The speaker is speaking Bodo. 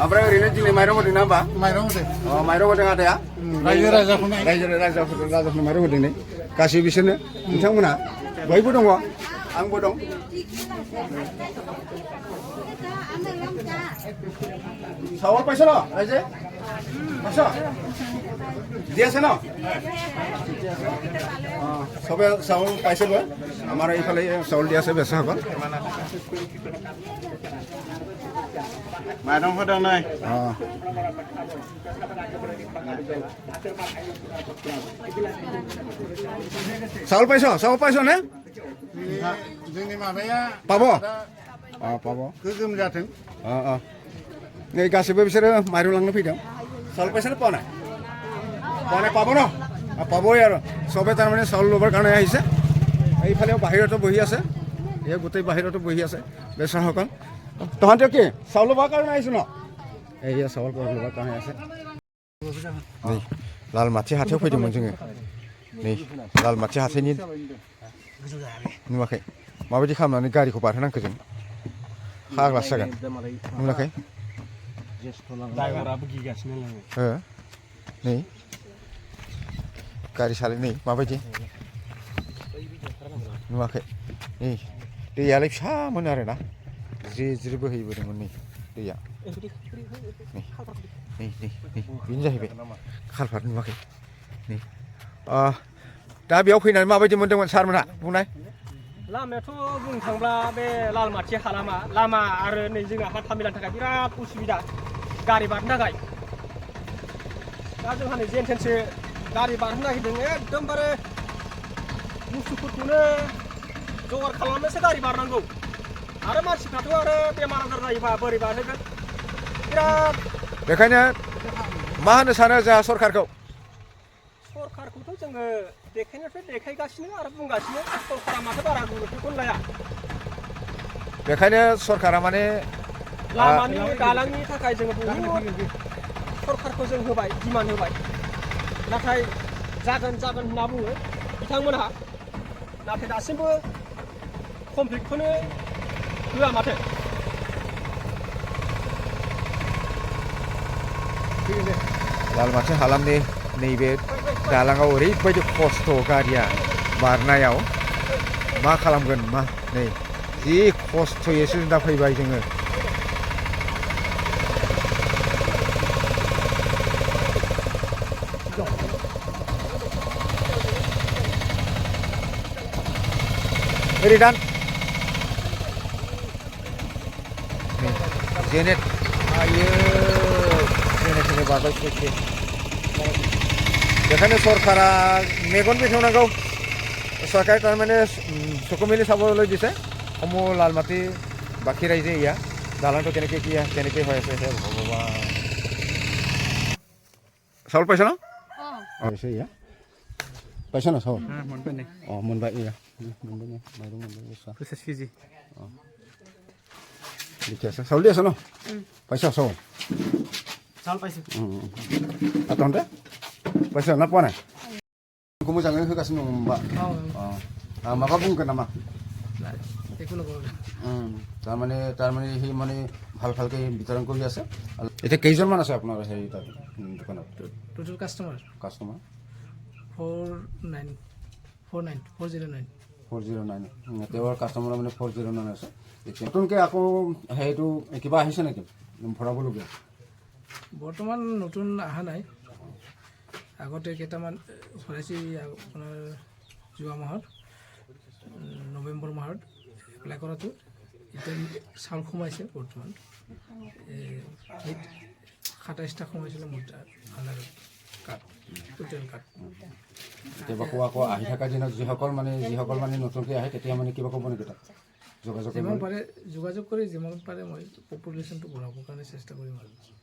ओमफ्राय ओरैनो दिनै माइरं होदों ना होमबा माइरं होदों माइरं होदों आदाया रायजो राजाफोरनो राजाफोरनो माइरं होदों नै गासैबो बिसोरनो नोंथांमोनहा बयबो दङ आंबो दं চাউল পাইছ ন ৰাইজে পাইছ দি আছে ন চবে চাউল পাইছে গৈ আমাৰ এইফালে চাউল দি আছে বেচাসকল মাইৰং হোৱা নাই চাউল পাইছ নে जोंनि माबाया পাব পাব गोगोम जाथों नै गासैबो बिसोरो माइरं लांनो फैदों চাউল পাইছে নে পোৱা নাই পাব ন পাবই আৰু চবে তাৰমানে চাউল ল'বৰ কাৰণে আহিছে এইফালেও বাহিৰতো বহি আছে এই গোটেই বাহিৰতো বহি আছে বেচাসকল তহঁতে কি চাউল ল'বৰ কাৰণে আহিছোঁ ন এইয়া চাউল ল'বৰ কাৰণে আছে नै लालमाथि हाथायाव फैदोंमोन जोङो नै लालमाथि हाथायनि नुवाखै माबायदि खालामनानै गारिखौ बारहोनांगौ जों हाग्लासो जागोन नुवाखै ड्राइभाराबो गिगासिनो नै गारि सालायनाय माबायदि नुवाखै नै दैयालाय फिसामोन आरोना ज्रि बोहैबोदोंमोन नै दैया नै बेनो जाहैबाय खालभार्ट नुवाखै नै दा बेयाव फैनानै माबायदि मोनदोंमोन सारमोनहा बुंनाय लामायाथ' बुंनो थांब्ला बे लालमाथि हालामा लामा आरो नै जोंहा हान्था मेलानि थाखाय बिराद उसुबिदा गारि बारनो थाखाय दा जोंहा नै जेन थेनसो गारि बारनो नागिरदों एकदमबारे बुस्थुफोरखौनो जगार खालामनासो गारि बारनांगौ आरो मानसिफ्राथ' आरो बेमार आजार जायोबा बोरै बारहोगोन बिराद बेखायनो मा होनो सानो जोंहा सरकारखौथ' जोङो देखायगासिनो आरो बुंगासिनो सरकारा माथो बारा गुरुत्वखौनो लाया बेखायनो सरकारा माने लामानि दालांनि थाखाय जोङो बहुद सरकारखौ जों होबाय डिमान्ड होबाय नाथाय जागोन होनना बुङो बिथांमोनहा नाथाय दासिमबो कमप्लिटखौनो होआ माथो लालमाथि हालामनि नैबे दालाङाव ओरैबायदि खस्थ' गारिया बारनायाव मा खालामगोन मा नै जि खस्थ'यैसो दा फैबाय जोङो Ridan Jenet ayo Jenet बारबाय सैथो बेखायनो सरकारा मेगन बेखेवनांगौ सरकारा थारमाने চকুমেলি চাবলৈ দিছে সমূহ লালমাটি বাকী ৰাইজে ইয়া দালানটো কেনেকৈ হৈ আছে ভগৱান চাউল পাইছ ন পাইছে ইয়া পাইছ না চাউল मोनबाय नै मोनबाय इया मोनबाय माइरं मोनबाय 50 केजि ঠিক আছে চাউল দি আছে ন পাইছ চাউল पाइसे তহঁতে পাইছ না পোৱা নাই मोजाङै होगासिनो दं होनबा माबा बुंगोन नामा তাৰমানে সি মানে ভালকে বিতৰণ কৰি আছে এতিয়া কেইজনমান আছে আপোনাৰ সেই তাত দোকানত টোটাল কাস্টমাৰ 409 তেওঁৰ কাষ্টমাৰ মানে 409 আছে নতুনকৈ আকৌ সেইটো কিবা আহিছে নেকি ভৰাবলগীয়া বৰ্তমান নতুন অহা নাই আগতে কেইটামান ভৰাইছে আপোনাৰ যোৱা মাহত নৱেম্বৰ মাহত এপ্লাই কৰাটো এতিয়া চাউল সোমাইছে বৰ্তমান 27টা সোমাইছিলে মোৰ আধাৰ কাৰ্ড টোটেল কাৰ্ড কেতিয়াবা আকৌ আহি থকা দিনত যিসকল মানে নতুনকৈ আহে তেতিয়া মানে কিবা ক'ব নেকি তাত যোগাযোগ যিমান পাৰে যোগাযোগ কৰি যিমান পাৰে মই পপুলেশ্যনটো বঢ়াবৰ কাৰণে চেষ্টা কৰিম আৰু